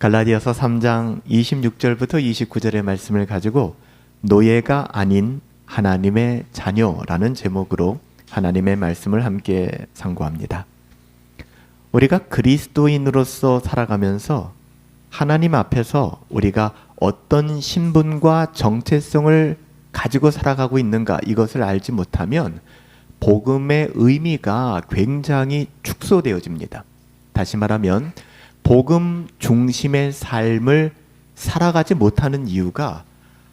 갈라디아서 3장 26절부터 29절의 말씀을 가지고 노예가 아닌 하나님의 자녀라는 제목으로 하나님의 말씀을 함께 상고합니다. 우리가 그리스도인으로서 살아가면서 하나님 앞에서 우리가 어떤 신분과 정체성을 가지고 살아가고 있는가, 이것을 알지 못하면 복음의 의미가 굉장히 축소되어집니다. 다시 말하면 복음 중심의 삶을 살아가지 못하는 이유가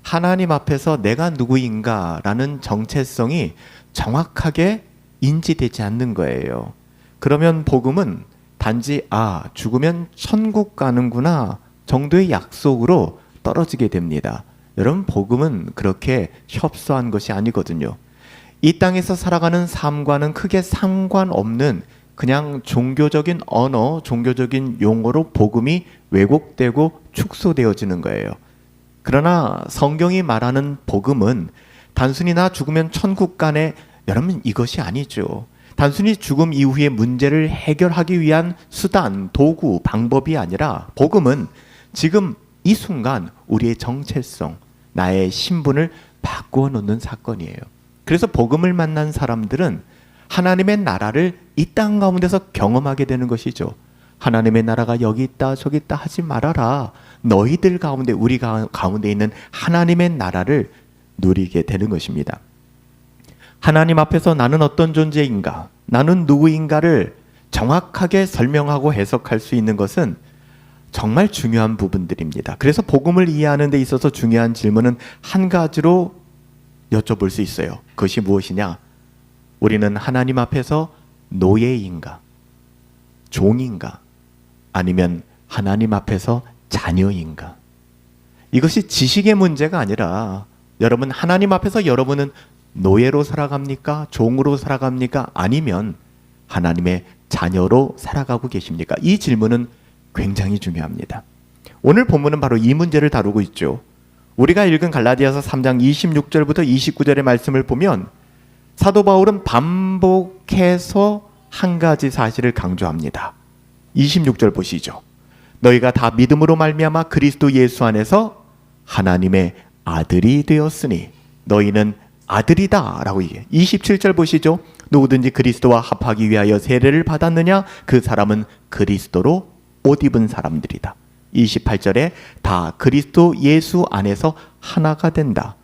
하나님 앞에서 내가 누구인가라는 정체성이 정확하게 인지되지 않는 거예요. 그러면 복음은 단지 죽으면 천국 가는구나 정도의 약속으로 떨어지게 됩니다. 여러분, 복음은 그렇게 협소한 것이 아니거든요. 이 땅에서 살아가는 삶과는 크게 상관없는 그냥 종교적인 언어, 종교적인 용어로 복음이 왜곡되고 축소되어지는 거예요. 그러나 성경이 말하는 복음은 단순히 나 죽으면 천국 가네, 여러분, 이것이 아니죠. 단순히 죽음 이후의 문제를 해결하기 위한 수단, 도구, 방법이 아니라 복음은 지금 이 순간 우리의 정체성, 나의 신분을 바꾸어 놓는 사건이에요. 그래서 복음을 만난 사람들은 하나님의 나라를 이 땅 가운데서 경험하게 되는 것이죠. 하나님의 나라가 여기 있다 저기 있다 하지 말아라. 너희들 가운데, 우리 가운데 있는 하나님의 나라를 누리게 되는 것입니다. 하나님 앞에서 나는 어떤 존재인가, 나는 누구인가를 정확하게 설명하고 해석할 수 있는 것은 정말 중요한 부분들입니다. 그래서 복음을 이해하는 데 있어서 중요한 질문은 한 가지로 여쭤볼 수 있어요. 그것이 무엇이냐? 우리는 하나님 앞에서 노예인가, 종인가, 아니면 하나님 앞에서 자녀인가? 이것이 지식의 문제가 아니라, 여러분, 하나님 앞에서 여러분은 노예로 살아갑니까? 종으로 살아갑니까? 아니면 하나님의 자녀로 살아가고 계십니까? 이 질문은 굉장히 중요합니다. 오늘 본문은 바로 이 문제를 다루고 있죠. 우리가 읽은 갈라디아서 3장 26절부터 29절의 말씀을 보면 사도 바울은 반복해서 한 가지 사실을 강조합니다. 26절 보시죠. 너희가 다 믿음으로 말미암아 그리스도 예수 안에서 하나님의 아들이 되었으니 너희는 아들이다 라고 얘기해요. 27절 보시죠. 누구든지 그리스도와 합하기 위하여 세례를 받았느냐? 그 사람은 그리스도로 옷 입은 사람들이다. 28절에 다 그리스도 예수 안에서 하나가 된다.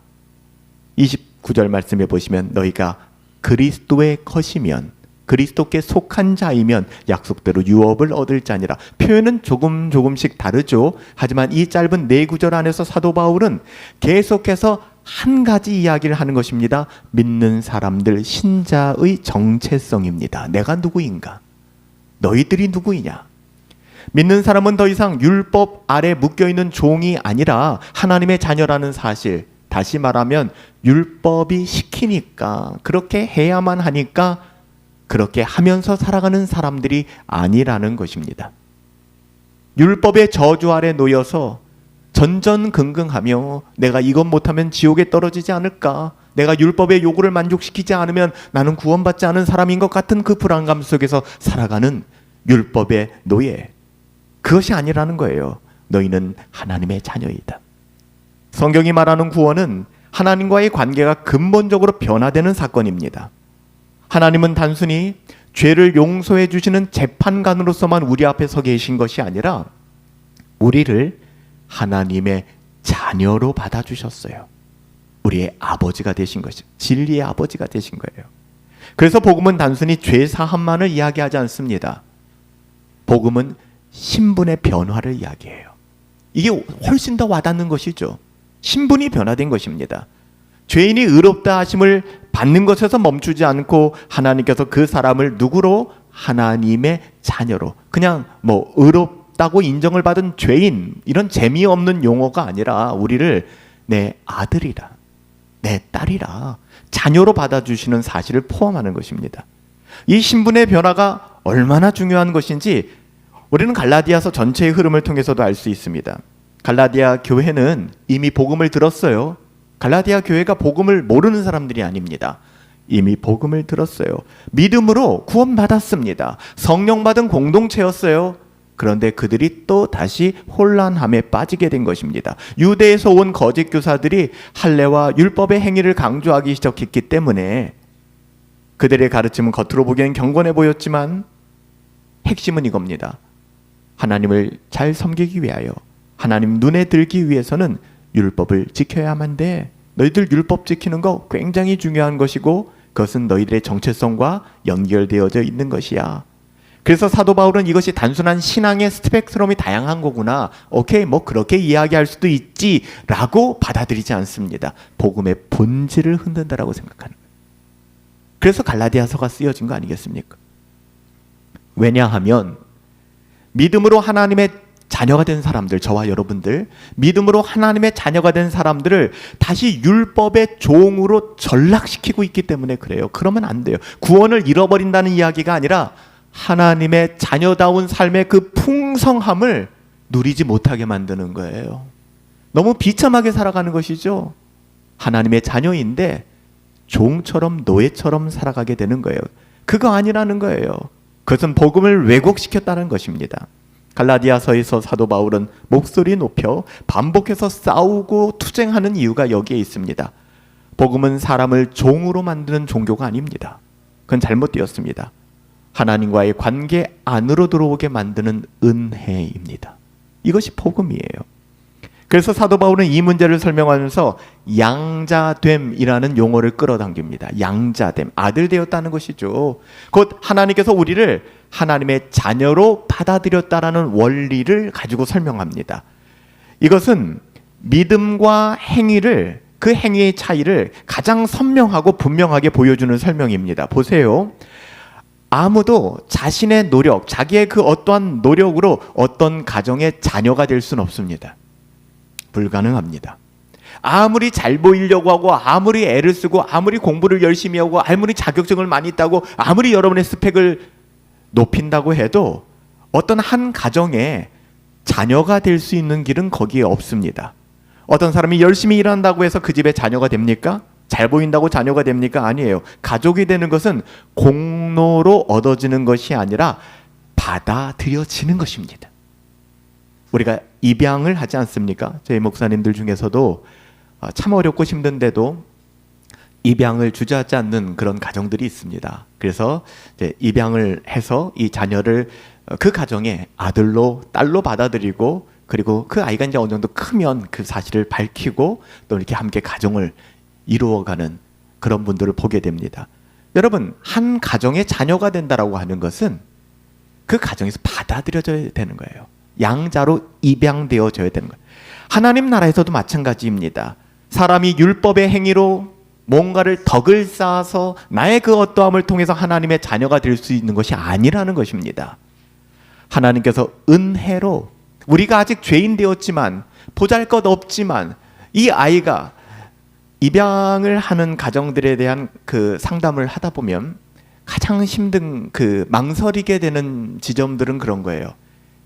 29절 말씀에 보시면 너희가 그리스도의 것이면, 그리스도께 속한 자이면 약속대로 유업을 얻을 자니라. 표현은 조금씩 다르죠. 하지만 이 짧은 네 구절 안에서 사도 바울은 계속해서 한 가지 이야기를 하는 것입니다. 믿는 사람들, 신자의 정체성입니다. 내가 누구인가? 너희들이 누구이냐? 믿는 사람은 더 이상 율법 아래 묶여있는 종이 아니라 하나님의 자녀라는 사실, 다시 말하면 율법이 시키니까, 그렇게 해야만 하니까 그렇게 하면서 살아가는 사람들이 아니라는 것입니다. 율법의 저주 아래 놓여서 전전긍긍하며 내가 이것 못하면 지옥에 떨어지지 않을까, 내가 율법의 요구를 만족시키지 않으면 나는 구원받지 않은 사람인 것 같은 그 불안감 속에서 살아가는 율법의 노예, 그것이 아니라는 거예요. 너희는 하나님의 자녀이다. 성경이 말하는 구원은 하나님과의 관계가 근본적으로 변화되는 사건입니다. 하나님은 단순히 죄를 용서해 주시는 재판관으로서만 우리 앞에 서 계신 것이 아니라 우리를 하나님의 자녀로 받아주셨어요. 우리의 아버지가 되신 것이죠. 진리의 아버지가 되신 거예요. 그래서 복음은 단순히 죄 사함만을 이야기하지 않습니다. 복음은 신분의 변화를 이야기해요. 이게 훨씬 더 와닿는 것이죠. 신분이 변화된 것입니다. 죄인이 의롭다 하심을 받는 것에서 멈추지 않고 하나님께서 그 사람을 누구로? 하나님의 자녀로. 그냥 의롭다고 인정을 받은 죄인, 이런 재미없는 용어가 아니라 우리를 내 아들이라, 내 딸이라, 자녀로 받아주시는 사실을 포함하는 것입니다. 이 신분의 변화가 얼마나 중요한 것인지 우리는 갈라디아서 전체의 흐름을 통해서도 알 수 있습니다. 갈라디아 교회는 이미 복음을 들었어요. 갈라디아 교회가 복음을 모르는 사람들이 아닙니다. 이미 복음을 들었어요. 믿음으로 구원받았습니다. 성령 받은 공동체였어요. 그런데 그들이 또 다시 혼란함에 빠지게 된 것입니다. 유대에서 온 거짓 교사들이 할례와 율법의 행위를 강조하기 시작했기 때문에 그들의 가르침은 겉으로 보기엔 경건해 보였지만 핵심은 이겁니다. 하나님을 잘 섬기기 위하여, 하나님 눈에 들기 위해서는 율법을 지켜야만 돼. 너희들 율법 지키는 거 굉장히 중요한 것이고 그것은 너희들의 정체성과 연결되어져 있는 것이야. 그래서 사도 바울은 이것이 단순한 신앙의 스펙트럼이 다양한 거구나, 오케이, 뭐 그렇게 이야기할 수도 있지 라고 받아들이지 않습니다. 복음의 본질을 흔든다라고 생각하는 거예요. 그래서 갈라디아서가 쓰여진 거 아니겠습니까? 왜냐하면 믿음으로 하나님의 자녀가 된 사람들, 저와 여러분들, 믿음으로 하나님의 자녀가 된 사람들을 다시 율법의 종으로 전락시키고 있기 때문에 그래요. 그러면 안 돼요. 구원을 잃어버린다는 이야기가 아니라 하나님의 자녀다운 삶의 그 풍성함을 누리지 못하게 만드는 거예요. 너무 비참하게 살아가는 것이죠. 하나님의 자녀인데 종처럼 노예처럼 살아가게 되는 거예요. 그거 아니라는 거예요. 그것은 복음을 왜곡시켰다는 것입니다. 갈라디아서에서 사도 바울은 목소리 높여 반복해서 싸우고 투쟁하는 이유가 여기에 있습니다. 복음은 사람을 종으로 만드는 종교가 아닙니다. 그건 잘못되었습니다. 하나님과의 관계 안으로 들어오게 만드는 은혜입니다. 이것이 복음이에요. 그래서 사도 바울은 이 문제를 설명하면서 양자됨이라는 용어를 끌어당깁니다. 양자됨, 아들 되었다는 것이죠. 곧 하나님께서 우리를 하나님의 자녀로 받아들였다라는 원리를 가지고 설명합니다. 이것은 믿음과 행위를, 그 행위의 차이를 가장 선명하고 분명하게 보여주는 설명입니다. 보세요. 아무도 자신의 노력, 자기의 그 어떠한 노력으로 어떤 가정의 자녀가 될 수는 없습니다. 불가능합니다. 아무리 잘 보이려고 하고, 아무리 애를 쓰고, 아무리 공부를 열심히 하고, 아무리 자격증을 많이 따고, 아무리 여러분의 스펙을 높인다고 해도 어떤 한 가정에 자녀가 될 수 있는 길은 거기에 없습니다. 어떤 사람이 열심히 일한다고 해서 그 집에 자녀가 됩니까? 잘 보인다고 자녀가 됩니까? 아니에요. 가족이 되는 것은 공로로 얻어지는 것이 아니라 받아들여지는 것입니다. 우리가 입양을 하지 않습니까? 저희 목사님들 중에서도 참 어렵고 힘든데도 입양을 주저하지 않는 그런 가정들이 있습니다. 그래서 이제 입양을 해서 이 자녀를 그 가정의 아들로, 딸로 받아들이고, 그리고 그 아이가 이제 어느 정도 크면 그 사실을 밝히고 또 이렇게 함께 가정을 이루어가는 그런 분들을 보게 됩니다. 여러분, 한 가정의 자녀가 된다라고 하는 것은 그 가정에서 받아들여져야 되는 거예요. 양자로 입양되어져야 되는 거예요. 하나님 나라에서도 마찬가지입니다. 사람이 율법의 행위로 뭔가를 덕을 쌓아서 나의 그 어떠함을 통해서 하나님의 자녀가 될 수 있는 것이 아니라는 것입니다. 하나님께서 은혜로, 우리가 아직 죄인 되었지만, 보잘것없지만, 이 아이가 입양을 하는 가정들에 대한 그 상담을 하다 보면 가장 힘든, 그 망설이게 되는 지점들은 그런 거예요.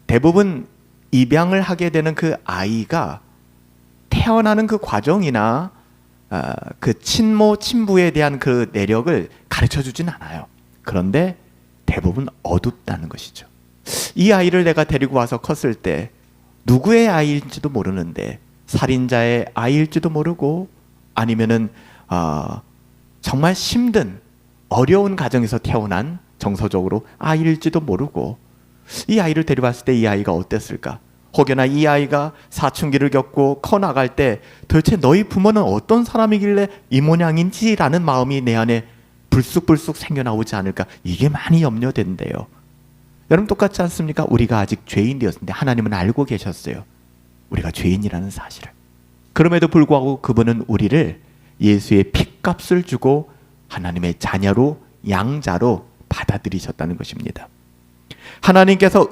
대부분 입양을 하게 되는 그 아이가 태어나는 그 과정이나 그 친모 친부에 대한 그 내력을 가르쳐 주진 않아요. 그런데 대부분 어둡다는 것이죠. 이 아이를 내가 데리고 와서 컸을 때 누구의 아이일지도 모르는데, 살인자의 아이일지도 모르고, 아니면은 정말 힘든 어려운 가정에서 태어난 정서적으로 아이일지도 모르고, 이 아이를 데려왔을 때 이 아이가 어땠을까? 혹여나 이 아이가 사춘기를 겪고 커나갈 때 도대체 너희 부모는 어떤 사람이길래 이 모양인지라는 마음이 내 안에 불쑥불쑥 생겨나오지 않을까? 이게 많이 염려된대요. 여러분 똑같지 않습니까? 우리가 아직 죄인 되었는데 하나님은 알고 계셨어요. 우리가 죄인이라는 사실을. 그럼에도 불구하고 그분은 우리를 예수의 핏값을 주고 하나님의 자녀로, 양자로 받아들이셨다는 것입니다. 하나님께서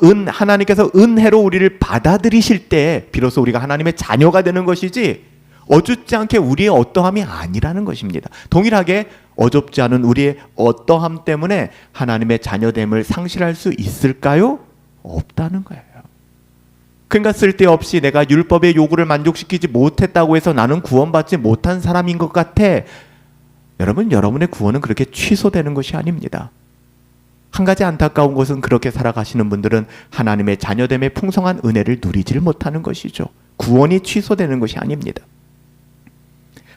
은혜로 우리를 받아들이실 때 비로소 우리가 하나님의 자녀가 되는 것이지, 어줍지 않게 우리의 어떠함이 아니라는 것입니다. 동일하게 어줍지 않은 우리의 어떠함 때문에 하나님의 자녀됨을 상실할 수 있을까요? 없다는 거예요. 그러니까 쓸데없이 내가 율법의 요구를 만족시키지 못했다고 해서 나는 구원받지 못한 사람인 것 같아. 여러분, 여러분의 구원은 그렇게 취소되는 것이 아닙니다. 한 가지 안타까운 것은 그렇게 살아가시는 분들은 하나님의 자녀됨의 풍성한 은혜를 누리지를 못하는 것이죠. 구원이 취소되는 것이 아닙니다.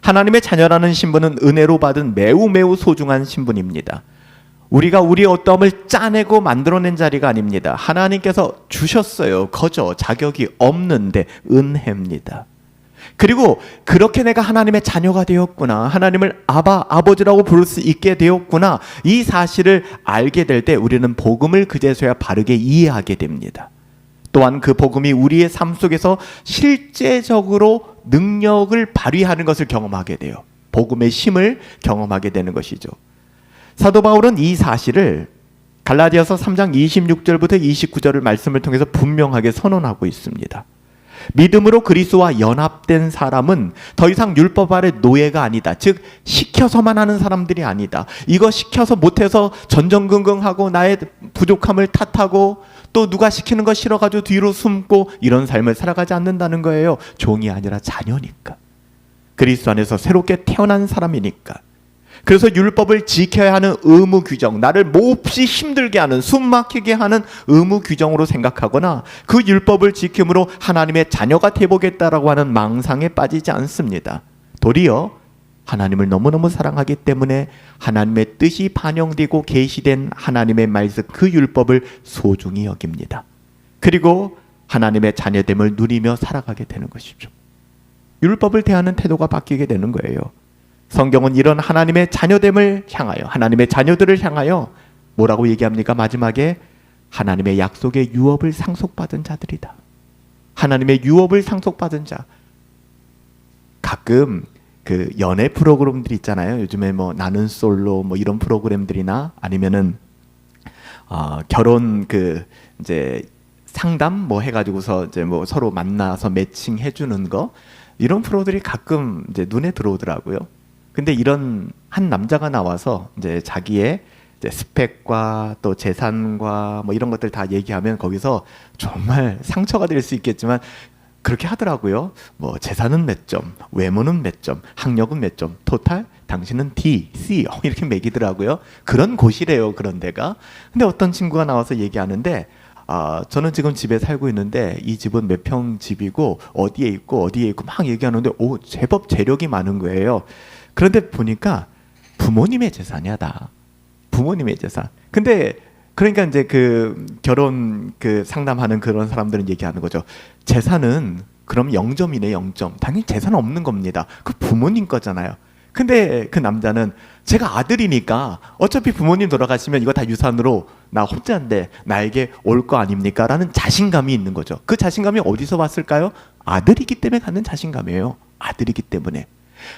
하나님의 자녀라는 신분은 은혜로 받은 매우 매우 소중한 신분입니다. 우리가 우리의 어떠함을 짜내고 만들어낸 자리가 아닙니다. 하나님께서 주셨어요. 거저 자격이 없는데 은혜입니다. 그리고 그렇게 내가 하나님의 자녀가 되었구나, 하나님을 아버지라고 부를 수 있게 되었구나, 이 사실을 알게 될 때 우리는 복음을 그제서야 바르게 이해하게 됩니다. 또한 그 복음이 우리의 삶 속에서 실제적으로 능력을 발휘하는 것을 경험하게 돼요. 복음의 힘을 경험하게 되는 것이죠. 사도 바울은 이 사실을 갈라디아서 3장 26절부터 29절을 말씀을 통해서 분명하게 선언하고 있습니다. 믿음으로 그리스도와 연합된 사람은 더 이상 율법 아래 노예가 아니다. 즉 시켜서만 하는 사람들이 아니다. 이거 시켜서 못해서 전전긍긍하고 나의 부족함을 탓하고 또 누가 시키는 거 싫어가지고 뒤로 숨고 이런 삶을 살아가지 않는다는 거예요. 종이 아니라 자녀니까. 그리스도 안에서 새롭게 태어난 사람이니까. 그래서 율법을 지켜야 하는 의무 규정, 나를 몹시 힘들게 하는, 숨막히게 하는 의무 규정으로 생각하거나 그 율법을 지킴으로 하나님의 자녀가 되보겠다라고 하는 망상에 빠지지 않습니다. 도리어 하나님을 너무너무 사랑하기 때문에 하나님의 뜻이 반영되고 계시된 하나님의 말씀, 그 율법을 소중히 여깁니다. 그리고 하나님의 자녀됨을 누리며 살아가게 되는 것이죠. 율법을 대하는 태도가 바뀌게 되는 거예요. 성경은 이런 하나님의 자녀됨을 향하여, 하나님의 자녀들을 향하여 뭐라고 얘기합니까? 마지막에 하나님의 약속의 유업을 상속받은 자들이다. 하나님의 유업을 상속받은 자. 가끔 그 연애 프로그램들 있잖아요. 요즘에 뭐 나는 솔로 뭐 이런 프로그램들이나 아니면은 결혼 그 이제 상담 뭐 해가지고서 이제 뭐 서로 만나서 매칭 해주는 거, 이런 프로들이 가끔 이제 눈에 들어오더라고요. 근데 이런 한 남자가 나와서 이제 자기의 이제 스펙과 또 재산과 뭐 이런 것들 다 얘기하면 거기서 정말 상처가 될 수 있겠지만 그렇게 하더라고요. 뭐 재산은 몇 점, 외모는 몇 점, 학력은 몇 점, 토탈 당신은 D, C 이렇게 매기더라고요. 그런 곳이래요, 그런 데가. 근데 어떤 친구가 나와서 얘기하는데 저는 지금 집에 살고 있는데 이 집은 몇 평 집이고 어디에 있고 막 얘기하는데 오, 제법 재력이 많은 거예요. 그런데 보니까 부모님의 재산이야, 다. 부모님의 재산. 근데 그러니까 이제 그 결혼 그 상담하는 그런 사람들은 얘기하는 거죠. 재산은 그럼 0점이네, 0점. 당연히 재산 없는 겁니다. 그 부모님 거잖아요. 근데 그 남자는 제가 아들이니까 어차피 부모님 돌아가시면 이거 다 유산으로 나 혼자인데 나에게 올 거 아닙니까? 라는 자신감이 있는 거죠. 그 자신감이 어디서 왔을까요? 아들이기 때문에 갖는 자신감이에요. 아들이기 때문에.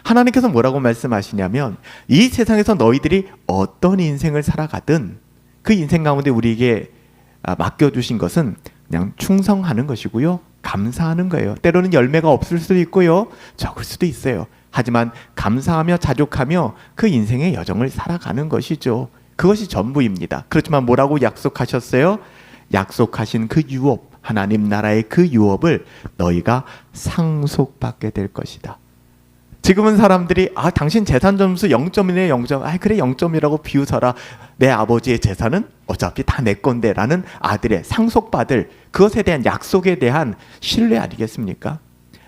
하나님께서 뭐라고 말씀하시냐면 이 세상에서 너희들이 어떤 인생을 살아가든 그 인생 가운데 우리에게 맡겨주신 것은 그냥 충성하는 것이고요, 감사하는 거예요. 때로는 열매가 없을 수도 있고요, 적을 수도 있어요. 하지만 감사하며 자족하며 그 인생의 여정을 살아가는 것이죠. 그것이 전부입니다. 그렇지만 뭐라고 약속하셨어요? 약속하신 그 유업, 하나님 나라의 그 유업을 너희가 상속받게 될 것이다. 지금은 사람들이 당신 재산 점수 0점이네, 0점. 그래 0점이라고 비웃어라. 내 아버지의 재산은 어차피 다 내 건데 라는 아들의 상속받을 그것에 대한 약속에 대한 신뢰 아니겠습니까?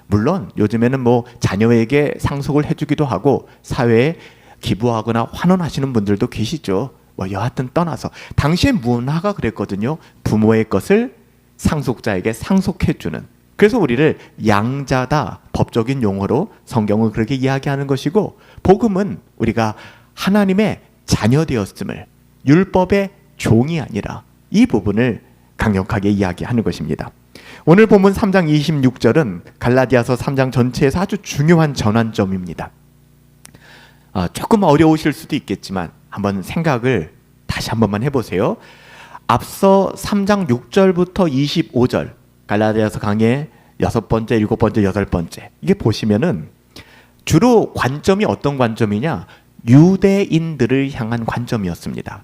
물론 요즘에는 뭐 자녀에게 상속을 해주기도 하고 사회에 기부하거나 환원하시는 분들도 계시죠. 뭐 여하튼 떠나서 당시의 문화가 그랬거든요. 부모의 것을 상속자에게 상속해주는. 그래서 우리를 양자다, 법적인 용어로 성경은 그렇게 이야기하는 것이고, 복음은 우리가 하나님의 자녀 되었음을, 율법의 종이 아니라 이 부분을 강력하게 이야기하는 것입니다. 오늘 본문 3장 26절은 갈라디아서 3장 전체에서 아주 중요한 전환점입니다. 조금 어려우실 수도 있겠지만 한번 생각을 다시 한 번만 해보세요. 앞서 3장 6절부터 25절 갈라디아서 강의 6번째, 7번째, 8번째 이게 보시면은 주로 관점이 어떤 관점이냐? 유대인들을 향한 관점이었습니다.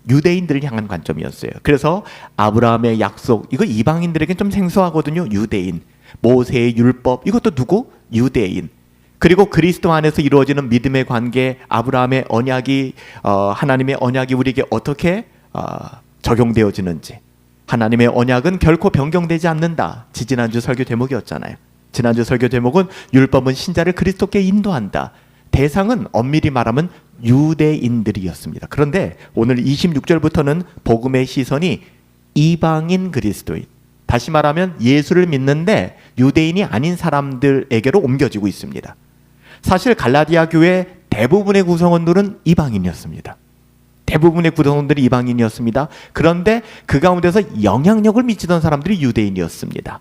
유대인들을 향한 관점이었어요. 그래서 아브라함의 약속, 이거 이방인들에겐 좀 생소하거든요. 유대인. 모세의 율법, 이것도 누구? 유대인. 그리고 그리스도 안에서 이루어지는 믿음의 관계, 아브라함의 언약이 하나님의 언약이 우리에게 어떻게 적용되어지는지. 하나님의 언약은 결코 변경되지 않는다. 지지난주 설교 제목이었잖아요. 지난주 설교 제목은 율법은 신자를 그리스도께 인도한다. 대상은 엄밀히 말하면 유대인들이었습니다. 그런데 오늘 26절부터는 복음의 시선이 이방인 그리스도인, 다시 말하면 예수를 믿는데 유대인이 아닌 사람들에게로 옮겨지고 있습니다. 사실 갈라디아 교회 대부분의 구성원들은 이방인이었습니다. 대부분의 구성원들이 이방인이었습니다. 그런데 그 가운데서 영향력을 미치던 사람들이 유대인이었습니다.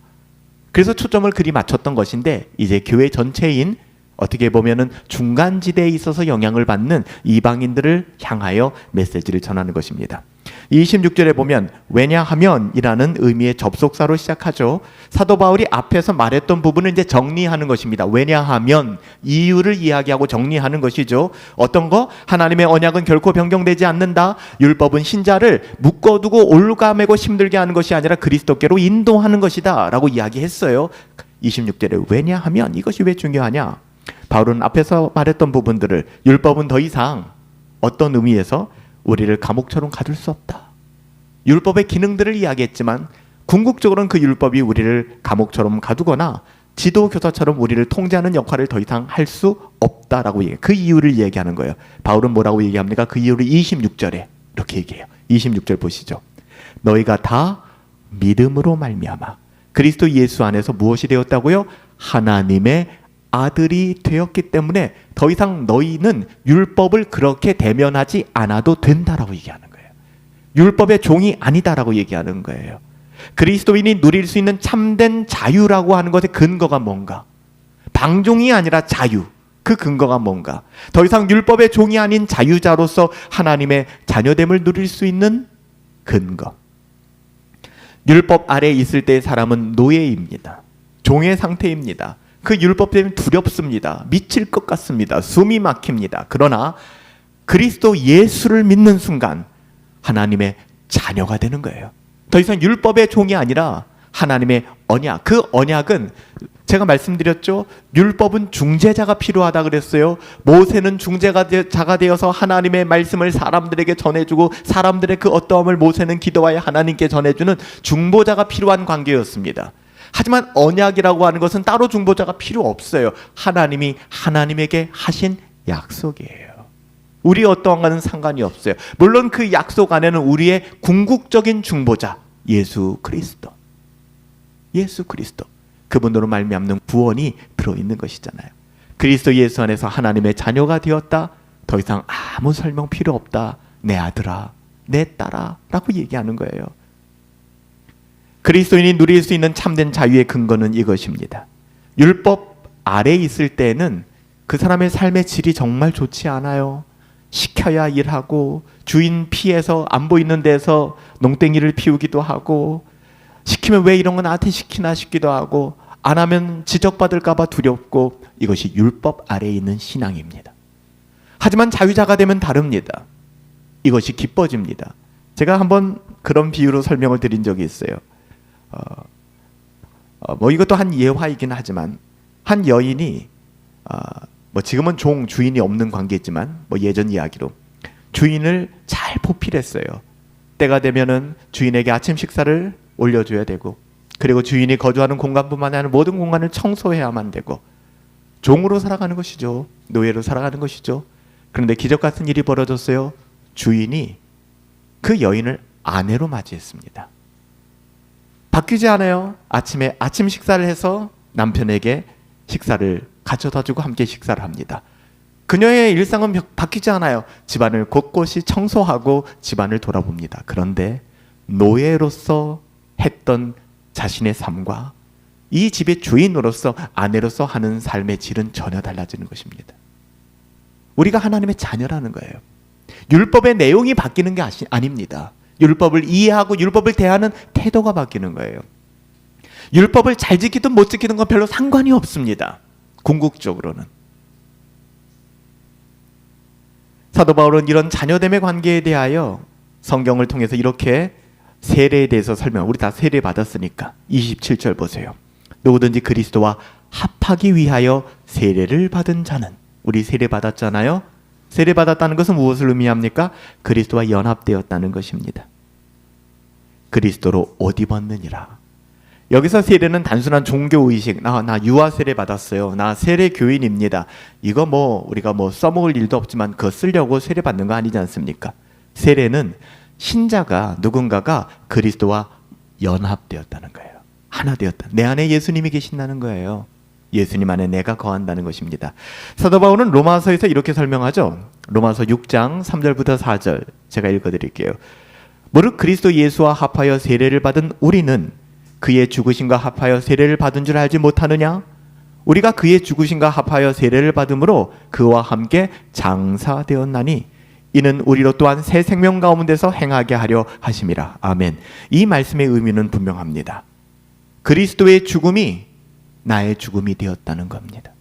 그래서 초점을 그리 맞췄던 것인데, 이제 교회 전체인 어떻게 보면은 중간지대에 있어서 영향을 받는 이방인들을 향하여 메시지를 전하는 것입니다. 26절에 보면 왜냐하면 이라는 의미의 접속사로 시작하죠. 사도 바울이 앞에서 말했던 부분을 이제 정리하는 것입니다. 왜냐하면 이유를 이야기하고 정리하는 것이죠. 어떤 거? 하나님의 언약은 결코 변경되지 않는다. 율법은 신자를 묶어두고 올가매고 힘들게 하는 것이 아니라 그리스도께로 인도하는 것이다 라고 이야기했어요. 26절에 왜냐하면, 이것이 왜 중요하냐? 바울은 앞에서 말했던 부분들을, 율법은 더 이상 어떤 의미에서 우리를 감옥처럼 가둘 수 없다. 율법의 기능들을 이야기했지만 궁극적으로는 그 율법이 우리를 감옥처럼 가두거나 지도교사처럼 우리를 통제하는 역할을 더 이상 할 수 없다라고 얘기해요. 그 이유를 얘기하는 거예요. 바울은 뭐라고 얘기합니까? 그 이유를 26절에 이렇게 얘기해요. 26절 보시죠. 너희가 다 믿음으로 말미암아 그리스도 예수 안에서 무엇이 되었다고요? 하나님의 아들이 되었기 때문에 더 이상 너희는 율법을 그렇게 대면하지 않아도 된다라고 얘기하는 거예요. 율법의 종이 아니다라고 얘기하는 거예요. 그리스도인이 누릴 수 있는 참된 자유라고 하는 것의 근거가 뭔가? 방종이 아니라 자유. 그 근거가 뭔가? 더 이상 율법의 종이 아닌 자유자로서 하나님의 자녀됨을 누릴 수 있는 근거. 율법 아래에 있을 때의 사람은 노예입니다. 종의 상태입니다. 그 율법 때문에 두렵습니다. 미칠 것 같습니다. 숨이 막힙니다. 그러나 그리스도 예수를 믿는 순간 하나님의 자녀가 되는 거예요. 더 이상 율법의 종이 아니라 하나님의 언약. 그 언약은 제가 말씀드렸죠. 율법은 중재자가 필요하다 그랬어요. 모세는 중재자가 되어서 하나님의 말씀을 사람들에게 전해주고 사람들의 그 어떠함을 모세는 기도하여 하나님께 전해주는 중보자가 필요한 관계였습니다. 하지만 언약이라고 하는 것은 따로 중보자가 필요 없어요. 하나님이 하나님에게 하신 약속이에요. 우리 어떠한가는 상관이 없어요. 물론 그 약속 안에는 우리의 궁극적인 중보자 예수 그리스도, 예수 그리스도, 그분으로 말미암는 구원이 들어있는 것이잖아요. 그리스도 예수 안에서 하나님의 자녀가 되었다. 더 이상 아무 설명 필요 없다. 내 아들아, 내 딸아 라고 얘기하는 거예요. 그리스도인이 누릴 수 있는 참된 자유의 근거는 이것입니다. 율법 아래에 있을 때는 그 사람의 삶의 질이 정말 좋지 않아요. 시켜야 일하고 주인 피해서 안 보이는 데서 농땡이를 피우기도 하고, 시키면 왜 이런 건 나한테 시키나 싶기도 하고, 안 하면 지적받을까 봐 두렵고, 이것이 율법 아래에 있는 신앙입니다. 하지만 자유자가 되면 다릅니다. 이것이 기뻐집니다. 제가 한번 그런 비유로 설명을 드린 적이 있어요. 뭐 이것도 한 예화이긴 하지만 한 여인이 뭐 지금은 종 주인이 없는 관계지만 뭐 예전 이야기로 주인을 잘 보필했어요. 때가 되면은 주인에게 아침 식사를 올려줘야 되고, 그리고 주인이 거주하는 공간뿐만 아니라 모든 공간을 청소해야만 되고, 종으로 살아가는 것이죠. 노예로 살아가는 것이죠. 그런데 기적 같은 일이 벌어졌어요. 주인이 그 여인을 아내로 맞이했습니다. 바뀌지 않아요. 아침에 아침 식사를 해서 남편에게 식사를 가져다 주고 함께 식사를 합니다. 그녀의 일상은 바뀌지 않아요. 집안을 곳곳이 청소하고 집안을 돌아봅니다. 그런데 노예로서 했던 자신의 삶과 이 집의 주인으로서, 아내로서 하는 삶의 질은 전혀 달라지는 것입니다. 우리가 하나님의 자녀라는 거예요. 율법의 내용이 바뀌는 게 아닙니다. 율법을 이해하고 율법을 대하는 태도가 바뀌는 거예요. 율법을 잘 지키든 못 지키든 건 별로 상관이 없습니다. 궁극적으로는. 사도 바울은 이런 자녀됨의 관계에 대하여 성경을 통해서 이렇게 세례에 대해서 설명, 우리 다 세례 받았으니까 27절 보세요. 누구든지 그리스도와 합하기 위하여 세례를 받은 자는, 우리 세례 받았잖아요. 세례 받았다는 것은 무엇을 의미합니까? 그리스도와 연합되었다는 것입니다. 그리스도로 옷 입었느니라. 여기서 세례는 단순한 종교의식, 나 유아 세례 받았어요, 나 세례 교인입니다, 이거 우리가 써먹을 일도 없지만 그거 쓰려고 세례 받는 거 아니지 않습니까? 세례는 신자가, 누군가가 그리스도와 연합되었다는 거예요. 하나 되었다. 내 안에 예수님이 계신다는 거예요. 예수님 안에 내가 거한다는 것입니다. 사도 바울은 로마서에서 이렇게 설명하죠. 로마서 6장 3절부터 4절 제가 읽어드릴게요. 무릇 그리스도 예수와 합하여 세례를 받은 우리는 그의 죽으심과 합하여 세례를 받은 줄 알지 못하느냐? 우리가 그의 죽으심과 합하여 세례를 받음으로 그와 함께 장사되었나니 이는 우리로 또한 새 생명 가운데서 행하게 하려 하심이라. 아멘. 이 말씀의 의미는 분명합니다. 그리스도의 죽음이 나의 죽음이 되었다는 겁니다.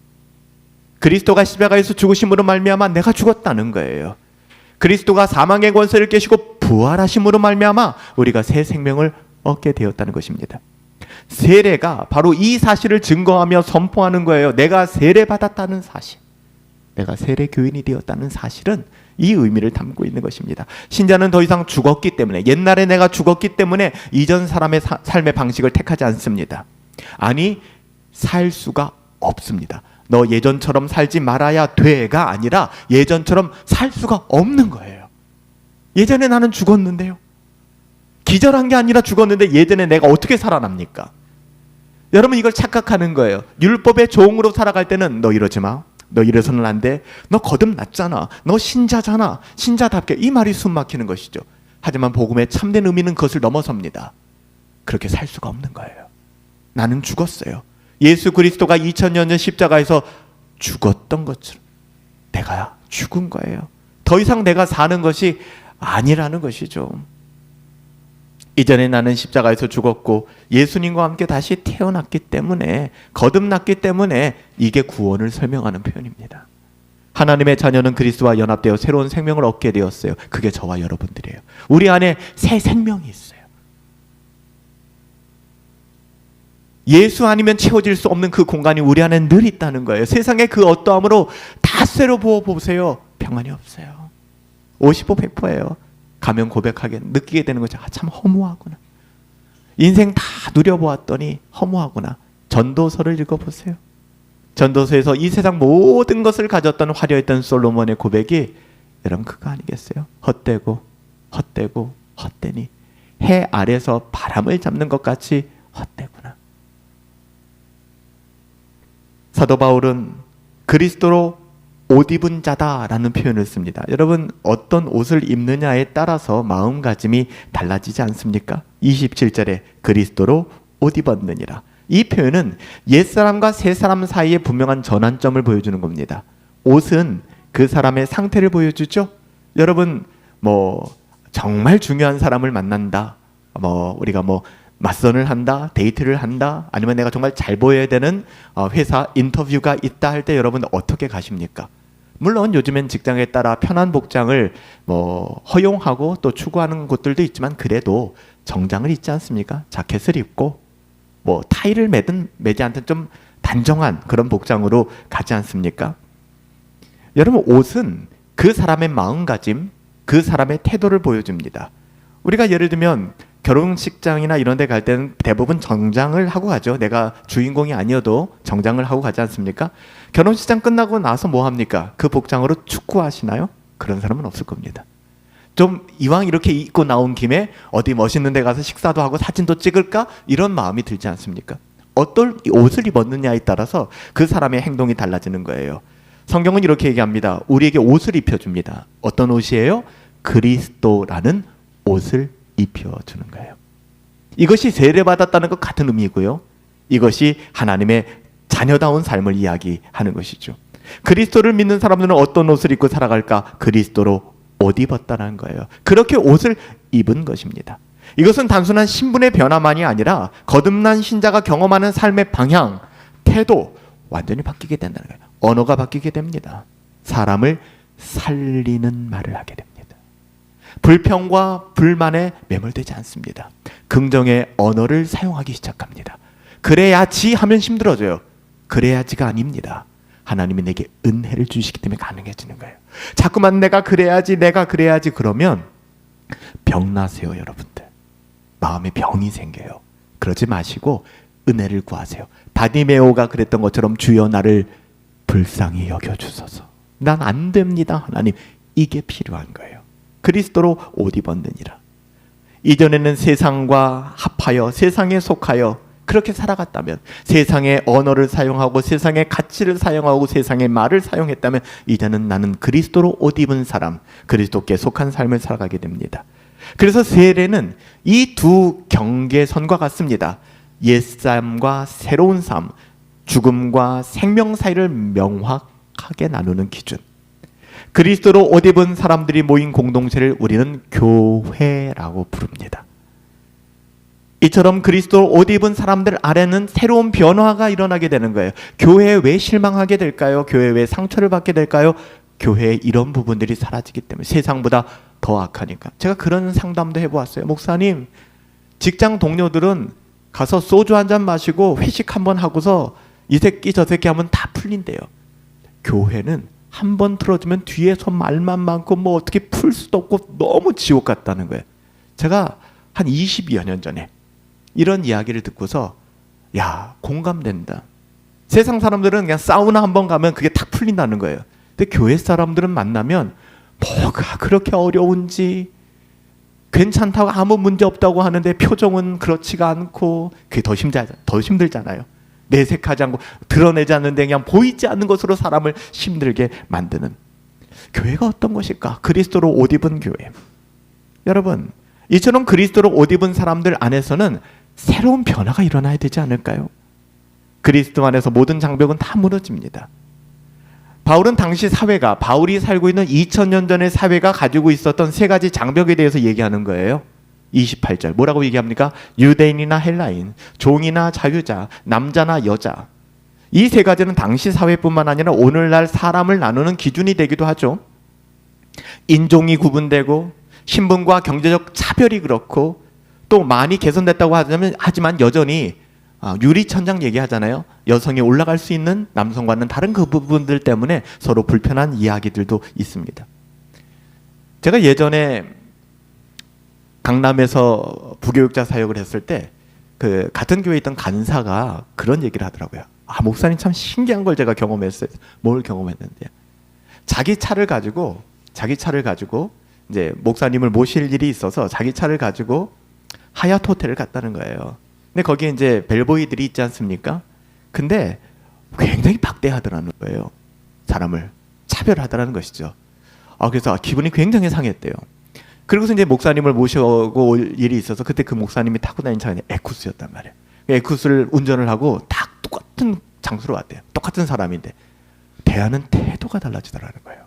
그리스도가 십자가에서 죽으심으로 말미암아 내가 죽었다는 거예요. 그리스도가 사망의 권세를 깨시고 부활하심으로 말미암아 우리가 새 생명을 얻게 되었다는 것입니다. 세례가 바로 이 사실을 증거하며 선포하는 거예요. 내가 세례받았다는 사실, 내가 세례 교인이 되었다는 사실은 이 의미를 담고 있는 것입니다. 신자는 더 이상 죽었기 때문에, 옛날에 내가 죽었기 때문에 이전 사람의 삶의 방식을 택하지 않습니다. 아니, 살 수가 없습니다. 너 예전처럼 살지 말아야 돼가 아니라 예전처럼 살 수가 없는 거예요. 예전에 나는 죽었는데요, 기절한 게 아니라 죽었는데 예전에 내가 어떻게 살아납니까? 여러분, 이걸 착각하는 거예요. 율법의 종으로 살아갈 때는 너 이러지 마, 너 이래서는 안 돼, 너 거듭났잖아, 너 신자잖아, 신자답게, 이 말이 숨 막히는 것이죠. 하지만 복음의 참된 의미는 그것을 넘어섭니다. 그렇게 살 수가 없는 거예요. 나는 죽었어요. 예수 그리스도가 2000년 전 십자가에서 죽었던 것처럼 내가 죽은 거예요. 더 이상 내가 사는 것이 아니라는 것이죠. 이전에 나는 십자가에서 죽었고 예수님과 함께 다시 태어났기 때문에, 거듭났기 때문에 이게 구원을 설명하는 표현입니다. 하나님의 자녀는 그리스도와 연합되어 새로운 생명을 얻게 되었어요. 그게 저와 여러분들이에요. 우리 안에 새 생명이 있어요. 예수 아니면 채워질 수 없는 그 공간이 우리 안에 늘 있다는 거예요. 세상의 그 어떠함으로 다 쇠로 부어보세요. 평안이 없어요. 55, 100%예요. 가면 고백하게 느끼게 되는 거죠. 참 허무하구나. 인생 다 누려보았더니 허무하구나. 전도서를 읽어보세요. 전도서에서 이 세상 모든 것을 가졌던 화려했던 솔로몬의 고백이, 여러분 그거 아니겠어요? 헛되고 헛되고 헛되니 해 아래서 바람을 잡는 것 같이 헛되구나. 사도 바울은 그리스도로 옷 입은 자다라는 표현을 씁니다. 여러분, 어떤 옷을 입느냐에 따라서 마음가짐이 달라지지 않습니까? 27절에 그리스도로 옷 입었느니라. 이 표현은 옛사람과 새사람 사이에 분명한 전환점을 보여주는 겁니다. 옷은 그 사람의 상태를 보여주죠. 여러분, 정말 중요한 사람을 만난다, 우리가 맞선을 한다, 데이트를 한다, 아니면 내가 정말 잘 보여야 되는 회사 인터뷰가 있다 할 때 여러분 어떻게 가십니까? 물론 요즘엔 직장에 따라 편한 복장을 허용하고 또 추구하는 곳들도 있지만, 그래도 정장을 입지 않습니까? 자켓을 입고 타이를 매지 않든 좀 단정한 그런 복장으로 가지 않습니까? 여러분, 옷은 그 사람의 마음가짐, 그 사람의 태도를 보여줍니다. 우리가 예를 들면 결혼식장이나 이런 데 갈 때는 대부분 정장을 하고 가죠. 내가 주인공이 아니어도 정장을 하고 가지 않습니까? 결혼식장 끝나고 나서 뭐 합니까? 그 복장으로 축구하시나요? 그런 사람은 없을 겁니다. 좀 이왕 이렇게 입고 나온 김에 어디 멋있는 데 가서 식사도 하고 사진도 찍을까? 이런 마음이 들지 않습니까? 어떤 옷을 입었느냐에 따라서 그 사람의 행동이 달라지는 거예요. 성경은 이렇게 얘기합니다. 우리에게 옷을 입혀줍니다. 어떤 옷이에요? 그리스도라는 옷을 입혀주는 거예요. 이것이 세례받았다는 것 같은 의미고요. 이것이 하나님의 자녀다운 삶을 이야기하는 것이죠. 그리스도를 믿는 사람들은 어떤 옷을 입고 살아갈까? 그리스도로 옷 입었다는 거예요. 그렇게 옷을 입은 것입니다. 이것은 단순한 신분의 변화만이 아니라 거듭난 신자가 경험하는 삶의 방향, 태도, 완전히 바뀌게 된다는 거예요. 언어가 바뀌게 됩니다. 사람을 살리는 말을 하게 됩니다. 불평과 불만에 매몰되지 않습니다. 긍정의 언어를 사용하기 시작합니다. 그래야지 하면 힘들어져요. 그래야지가 아닙니다. 하나님이 내게 은혜를 주시기 때문에 가능해지는 거예요. 자꾸만 내가 그래야지 그러면 병나세요, 여러분들. 마음에 병이 생겨요. 그러지 마시고 은혜를 구하세요. 바디메오가 그랬던 것처럼 주여 나를 불쌍히 여겨주소서. 난 안 됩니다, 하나님. 이게 필요한 거예요. 그리스도로 옷 입었느니라. 이전에는 세상과 합하여 세상에 속하여 그렇게 살아갔다면, 세상의 언어를 사용하고 세상의 가치를 사용하고 세상의 말을 사용했다면, 이제는 나는 그리스도로 옷 입은 사람, 그리스도께 속한 삶을 살아가게 됩니다. 그래서 세례는 이 두 경계선과 같습니다. 옛삶과 새로운 삶, 죽음과 생명 사이를 명확하게 나누는 기준. 그리스도로 옷 입은 사람들이 모인 공동체를 우리는 교회라고 부릅니다. 이처럼 그리스도로 옷 입은 사람들 아래는 새로운 변화가 일어나게 되는 거예요. 교회에 왜 실망하게 될까요? 교회에 왜 상처를 받게 될까요? 교회에 이런 부분들이 사라지기 때문에, 세상보다 더 악하니까. 제가 그런 상담도 해보았어요. 목사님, 직장 동료들은 가서 소주 한잔 마시고 회식 한번 하고서 이 새끼 저 새끼 하면 다 풀린대요. 교회는 한 번 틀어주면 뒤에서 말만 많고 뭐 어떻게 풀 수도 없고 너무 지옥 같다는 거예요. 제가 한 20여 년 전에 이런 이야기를 듣고서 야, 공감된다. 세상 사람들은 그냥 사우나 한번 가면 그게 탁 풀린다는 거예요. 근데 교회 사람들은 만나면 뭐가 그렇게 어려운지, 괜찮다고 아무 문제 없다고 하는데 표정은 그렇지가 않고, 그게 더 힘들잖아요. 내색하지 않고 드러내지 않는데 그냥 보이지 않는 것으로 사람을 힘들게 만드는 교회가 어떤 것일까? 그리스도로 옷 입은 교회. 여러분, 이처럼 그리스도로 옷 입은 사람들 안에서는 새로운 변화가 일어나야 되지 않을까요? 그리스도 안에서 모든 장벽은 다 무너집니다. 바울은 당시 사회가, 바울이 살고 있는 2000년 전의 사회가 가지고 있었던 세 가지 장벽에 대해서 얘기하는 거예요. 28절 뭐라고 얘기합니까? 유대인이나 헬라인, 종이나 자유자, 남자나 여자. 이 세 가지는 당시 사회뿐만 아니라 오늘날 사람을 나누는 기준이 되기도 하죠. 인종이 구분되고 신분과 경제적 차별이 그렇고, 또 많이 개선됐다고 하지만 여전히 유리천장 얘기하잖아요. 여성이 올라갈 수 있는 남성과는 다른 그 부분들 때문에 서로 불편한 이야기들도 있습니다. 제가 예전에 강남에서 부교육자 사역을 했을 때 그 같은 교회에 있던 간사가 그런 얘기를 하더라고요. 목사님 참 신기한 걸 제가 경험했어요. 뭘 경험했는데요? 자기 차를 가지고 이제 목사님을 모실 일이 있어서 자기 차를 가지고 하얏트 호텔을 갔다는 거예요. 근데 거기에 이제 벨보이들이 있지 않습니까? 근데 굉장히 박대하더라는 거예요. 사람을 차별하더라는 것이죠. 그래서 기분이 굉장히 상했대요. 그리고서 이제 목사님을 모시고 올 일이 있어서, 그때 그 목사님이 타고 다니는 차가 에쿠스였단 말이에요. 에쿠스를 운전을 하고 딱 똑같은 장소로 왔대요. 똑같은 사람인데 대하는 태도가 달라지더라는 거예요.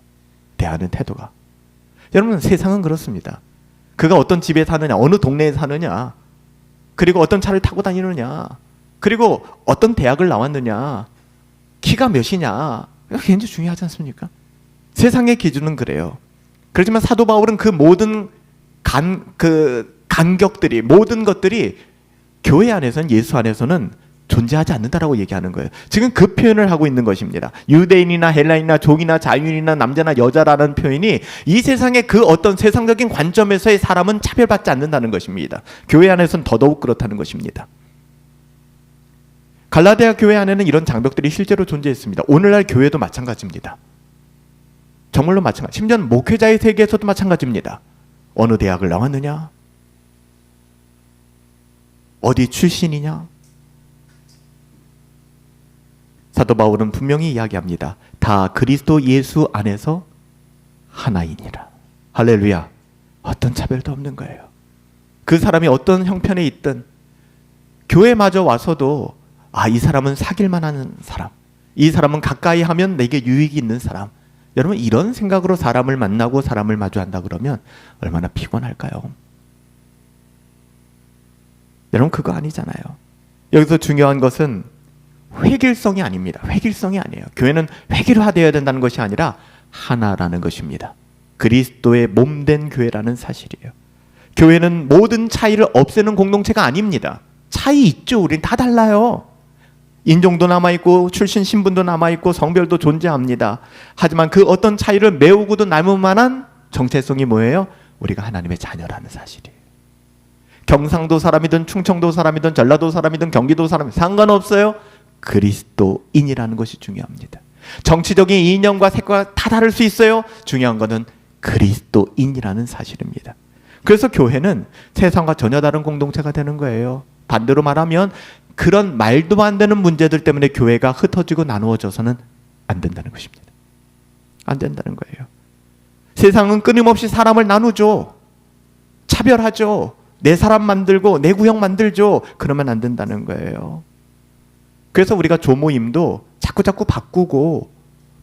대하는 태도가. 여러분, 세상은 그렇습니다. 그가 어떤 집에 사느냐, 어느 동네에 사느냐, 그리고 어떤 차를 타고 다니느냐, 그리고 어떤 대학을 나왔느냐, 키가 몇이냐, 굉장히 중요하지 않습니까? 세상의 기준은 그래요. 그렇지만 사도 바울은 그 모든 간격들이, 모든 것들이 교회 안에서는, 예수 안에서는 존재하지 않는다라고 얘기하는 거예요. 지금 그 표현을 하고 있는 것입니다. 유대인이나 헬라인이나 종이나 자유인이나 남자나 여자라는 표현이 이 세상의 그 어떤 세상적인 관점에서의 사람은 차별받지 않는다는 것입니다. 교회 안에서는 더더욱 그렇다는 것입니다. 갈라디아 교회 안에는 이런 장벽들이 실제로 존재했습니다. 오늘날 교회도 마찬가지입니다. 정말로 마찬가지. 심지어 목회자의 세계에서도 마찬가지입니다. 어느 대학을 나왔느냐, 어디 출신이냐. 사도 바울은 분명히 이야기합니다. 다 그리스도 예수 안에서 하나이니라. 할렐루야. 어떤 차별도 없는 거예요. 그 사람이 어떤 형편에 있든, 교회마저 와서도 이 사람은 사귈 만한 사람, 이 사람은 가까이 하면 내게 유익이 있는 사람. 여러분, 이런 생각으로 사람을 만나고 사람을 마주한다 그러면 얼마나 피곤할까요? 여러분, 그거 아니잖아요. 여기서 중요한 것은 획일성이 아닙니다. 획일성이 아니에요. 교회는 획일화되어야 된다는 것이 아니라 하나라는 것입니다. 그리스도의 몸된 교회라는 사실이에요. 교회는 모든 차이를 없애는 공동체가 아닙니다. 차이 있죠. 우린 다 달라요. 인종도 남아있고 출신 신분도 남아있고 성별도 존재합니다. 하지만 그 어떤 차이를 메우고도 남을 만한 정체성이 뭐예요? 우리가 하나님의 자녀라는 사실이에요. 경상도 사람이든 충청도 사람이든 전라도 사람이든 경기도 사람이든 상관없어요. 그리스도인이라는 것이 중요합니다. 정치적인 이념과 색깔 다 다를 수 있어요. 중요한 것은 그리스도인이라는 사실입니다. 그래서 교회는 세상과 전혀 다른 공동체가 되는 거예요. 반대로 말하면 그런 말도 안 되는 문제들 때문에 교회가 흩어지고 나누어져서는 안 된다는 것입니다. 안 된다는 거예요. 세상은 끊임없이 사람을 나누죠. 차별하죠. 내 사람 만들고 내 구역 만들죠. 그러면 안 된다는 거예요. 그래서 우리가 조모임도 자꾸 바꾸고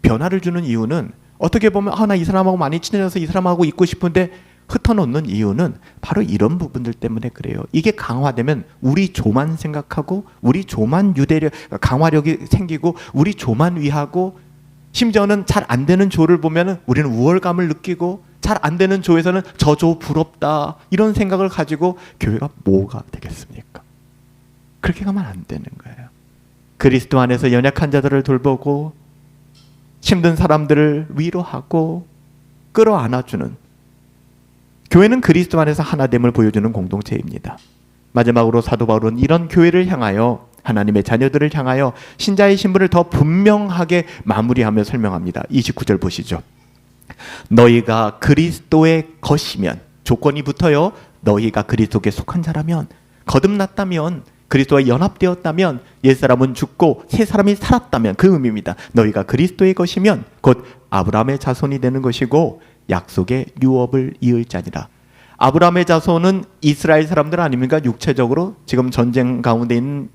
변화를 주는 이유는 어떻게 보면 나 이 사람하고 많이 친해져서 이 사람하고 있고 싶은데 흩어놓는 이유는 바로 이런 부분들 때문에 그래요. 이게 강화되면 우리 조만 생각하고 우리 조만 유대력, 강화력이 생기고 우리 조만 위하고 심지어는 잘 안 되는 조를 보면 우리는 우월감을 느끼고 잘 안 되는 조에서는 저 조 부럽다 이런 생각을 가지고 교회가 뭐가 되겠습니까? 그렇게 가면 안 되는 거예요. 그리스도 안에서 연약한 자들을 돌보고 힘든 사람들을 위로하고 끌어안아주는 교회는 그리스도 안에서 하나됨을 보여주는 공동체입니다. 마지막으로 사도 바울은 이런 교회를 향하여 하나님의 자녀들을 향하여 신자의 신분을 더 분명하게 마무리하며 설명합니다. 29절 보시죠. 너희가 그리스도의 것이면 조건이 붙어요. 너희가 그리스도께 속한 자라면 거듭났다면 그리스도와 연합되었다면 옛사람은 죽고 새 사람이 살았다면 그 의미입니다. 너희가 그리스도의 것이면 곧 아브라함의 자손이 되는 것이고 약속의 유업을 이을 자니라. 아브라함의 자손은 이스라엘 사람들 아닙니까? 육체적으로 지금 전쟁 가운데 있는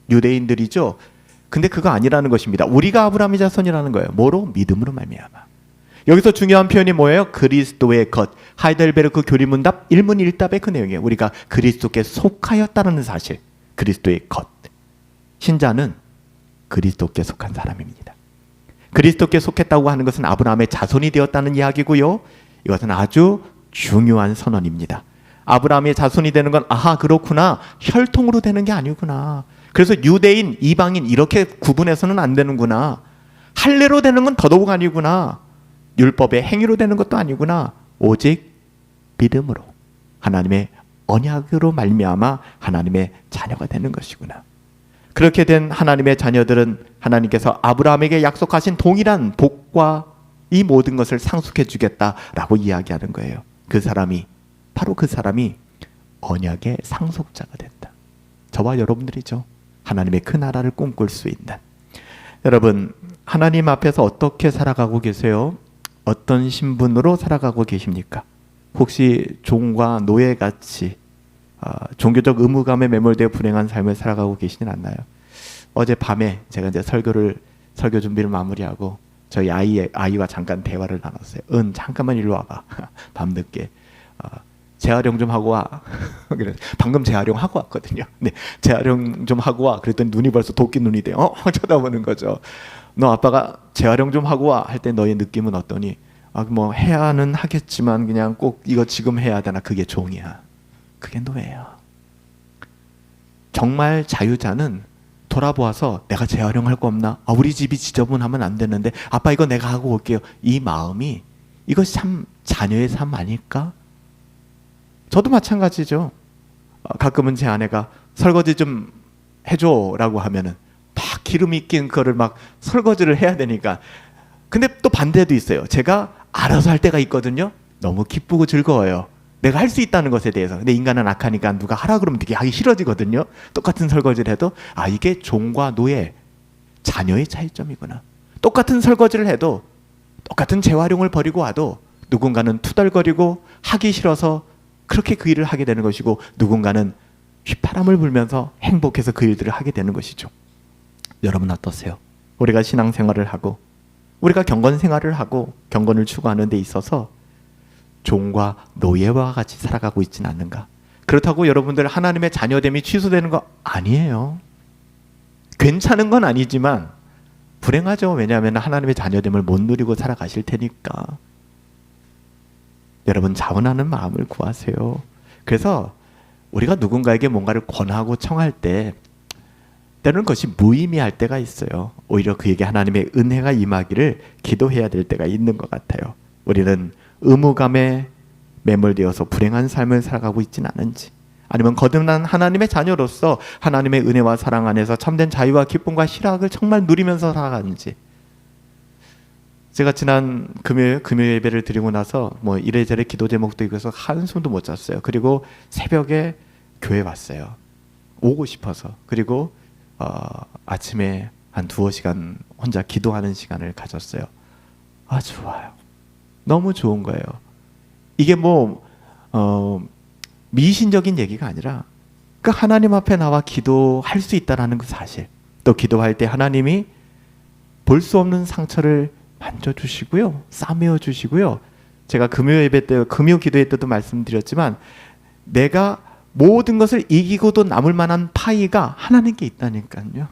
유대인들이죠. 근데 그거 아니라는 것입니다. 우리가 아브라함의 자손이라는 거예요. 뭐로? 믿음으로 말미암아. 여기서 중요한 표현이 뭐예요? 그리스도의 것. 하이델베르크 교리문답 1문 1답의 그 내용이에요. 우리가 그리스도께 속하였다는 사실. 그리스도의 것. 신자는 그리스도께 속한 사람입니다. 그리스도께 속했다고 하는 것은 아브라함의 자손이 되었다는 이야기고요. 이것은 아주 중요한 선언입니다. 아브라함의 자손이 되는 건 아하 그렇구나. 혈통으로 되는 게 아니구나. 그래서 유대인, 이방인 이렇게 구분해서는 안 되는구나. 할례로 되는 건 더더욱 아니구나. 율법의 행위로 되는 것도 아니구나. 오직 믿음으로 하나님의 언약으로 말미암아 하나님의 자녀가 되는 것이구나. 그렇게 된 하나님의 자녀들은 하나님께서 아브라함에게 약속하신 동일한 복과 이 모든 것을 상속해 주겠다라고 이야기하는 거예요. 바로 그 사람이 언약의 상속자가 된다. 저와 여러분들이죠. 하나님의 그 나라를 꿈꿀 수 있는. 여러분, 하나님 앞에서 어떻게 살아가고 계세요? 어떤 신분으로 살아가고 계십니까? 혹시 종과 노예같이 종교적 의무감에 매몰되어 불행한 삶을 살아가고 계시진 않나요? 어제 밤에 제가 이제 설교 준비를 마무리하고 저희 아이와 잠깐 대화를 나눴어요. 잠깐만 일로 와봐. 밤늦게 재활용 좀 하고 와. 방금 재활용 하고 왔거든요. 네, 재활용 좀 하고 와. 그랬더니 눈이 벌써 도끼 눈이 돼요. 쳐다보는 거죠. 너 아빠가 재활용 좀 하고 와 할 때 너의 느낌은 어떠니? 뭐 해야는 하겠지만 그냥 꼭 이거 지금 해야 되나? 그게 종이야. 그게 노예야. 정말 자유자는 돌아보아서 내가 재활용할 거 없나? 우리 집이 지저분하면 안 되는데 아빠 이거 내가 하고 올게요. 이 마음이 이것이 참 자녀의 삶 아닐까? 저도 마찬가지죠. 가끔은 제 아내가 설거지 좀 해줘라고 하면은 막 기름이 낀 거를 막 설거지를 해야 되니까. 근데 또 반대도 있어요. 제가 알아서 할 때가 있거든요. 너무 기쁘고 즐거워요. 내가 할 수 있다는 것에 대해서. 근데 인간은 악하니까 누가 하라 그러면 되게 하기 싫어지거든요. 똑같은 설거지를 해도 이게 종과 노예, 자녀의 차이점이구나. 똑같은 설거지를 해도 똑같은 재활용을 벌이고 와도 누군가는 투덜거리고 하기 싫어서 그렇게 그 일을 하게 되는 것이고 누군가는 휘파람을 불면서 행복해서 그 일들을 하게 되는 것이죠. 여러분 어떠세요? 우리가 신앙생활을 하고 우리가 경건생활을 하고 경건을 추구하는 데 있어서 종과 노예와 같이 살아가고 있지는 않는가? 그렇다고 여러분들 하나님의 자녀됨이 취소되는 거 아니에요. 괜찮은 건 아니지만 불행하죠. 왜냐하면 하나님의 자녀됨을 못 누리고 살아가실 테니까. 여러분 자원하는 마음을 구하세요. 그래서 우리가 누군가에게 뭔가를 권하고 청할 때 때로는 그것이 무의미할 때가 있어요. 오히려 그에게 하나님의 은혜가 임하기를 기도해야 될 때가 있는 것 같아요. 우리는 의무감에 매몰되어서 불행한 삶을 살아가고 있지는 않은지, 아니면 거듭난 하나님의 자녀로서 하나님의 은혜와 사랑 안에서 참된 자유와 기쁨과 희락을 정말 누리면서 살아가는지. 제가 지난 금요일 예배를 드리고 나서 뭐 이래저래 기도 제목도 있어서 한숨도 못 잤어요. 그리고 새벽에 교회 왔어요. 오고 싶어서. 그리고 아침에 한 2-5시간 혼자 기도하는 시간을 가졌어요. 좋아요. 너무 좋은 거예요. 이게 미신적인 얘기가 아니라 그 하나님 앞에 나와 기도할 수 있다라는 그 사실, 또 기도할 때 하나님이 볼 수 없는 상처를 만져주시고요, 싸매어 주시고요. 제가 금요 기도회 때도 말씀드렸지만, 내가 모든 것을 이기고도 남을 만한 파이가 하나님께 있다니까요.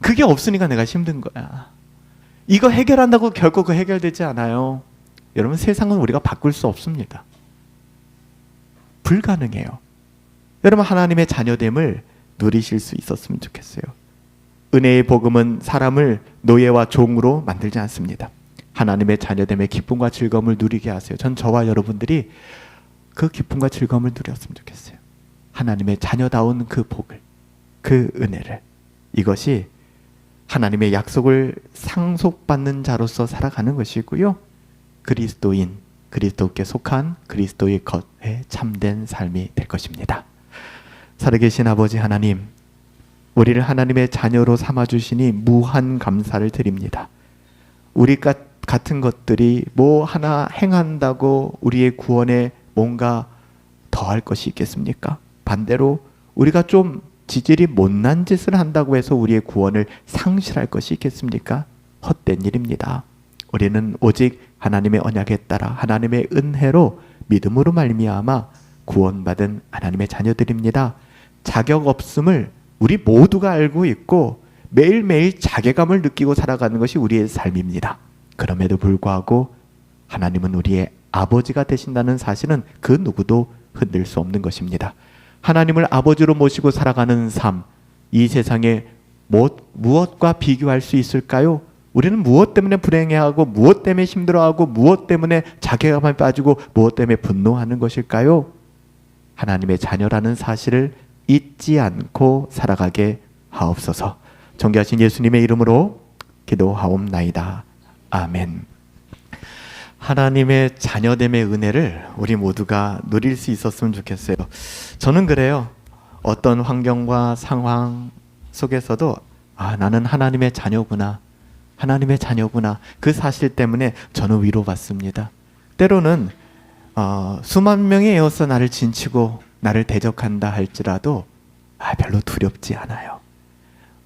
그게 없으니까 내가 힘든 거야. 이거 해결한다고 결코 그 해결되지 않아요. 여러분, 세상은 우리가 바꿀 수 없습니다. 불가능해요. 여러분, 하나님의 자녀됨을 누리실 수 있었으면 좋겠어요. 은혜의 복음은 사람을 노예와 종으로 만들지 않습니다. 하나님의 자녀됨의 기쁨과 즐거움을 누리게 하세요. 전 저와 여러분들이 그 기쁨과 즐거움을 누렸으면 좋겠어요. 하나님의 자녀다운 그 복을, 그 은혜를. 이것이 하나님의 약속을 상속받는 자로서 살아가는 것이고요, 그리스도인, 그리스도께 속한 그리스도의 것에 참된 삶이 될 것입니다. 살아계신 아버지 하나님, 우리를 하나님의 자녀로 삼아주시니 무한 감사를 드립니다. 우리 같은 것들이 뭐 하나 행한다고 우리의 구원에 뭔가 더할 것이 있겠습니까? 반대로 우리가 좀 지질이 못난 짓을 한다고 해서 우리의 구원을 상실할 것이 있겠습니까? 헛된 일입니다. 우리는 오직 하나님의 언약에 따라 하나님의 은혜로 믿음으로 말미암아 구원받은 하나님의 자녀들입니다. 자격 없음을 우리 모두가 알고 있고 매일매일 자괴감을 느끼고 살아가는 것이 우리의 삶입니다. 그럼에도 불구하고 하나님은 우리의 아버지가 되신다는 사실은 그 누구도 흔들 수 없는 것입니다. 하나님을 아버지로 모시고 살아가는 삶, 이 세상에 무엇과 비교할 수 있을까요? 우리는 무엇 때문에 불행해하고, 무엇 때문에 힘들어하고, 무엇 때문에 자괴감에 빠지고, 무엇 때문에 분노하는 것일까요? 하나님의 자녀라는 사실을 잊지 않고 살아가게 하옵소서. 존귀하신 예수님의 이름으로 기도하옵나이다. 아멘. 하나님의 자녀됨의 은혜를 우리 모두가 누릴 수 있었으면 좋겠어요. 저는 그래요. 어떤 환경과 상황 속에서도 나는 하나님의 자녀구나, 하나님의 자녀구나, 그 사실 때문에 저는 위로받습니다. 때로는 수만 명이 에어서 나를 진치고 나를 대적한다 할지라도 별로 두렵지 않아요.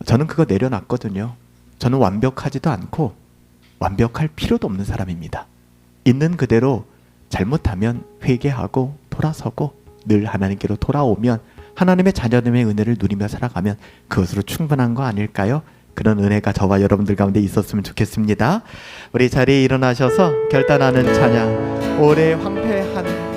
저는 그거 내려놨거든요. 저는 완벽하지도 않고 완벽할 필요도 없는 사람입니다. 있는 그대로 잘못하면 회개하고 돌아서고 늘 하나님께로 돌아오면 하나님의 자녀됨의 은혜를 누리며 살아가면 그것으로 충분한 거 아닐까요? 그런 은혜가 저와 여러분들 가운데 있었으면 좋겠습니다. 우리 자리에 일어나셔서 결단하는 찬양, 올해 황폐한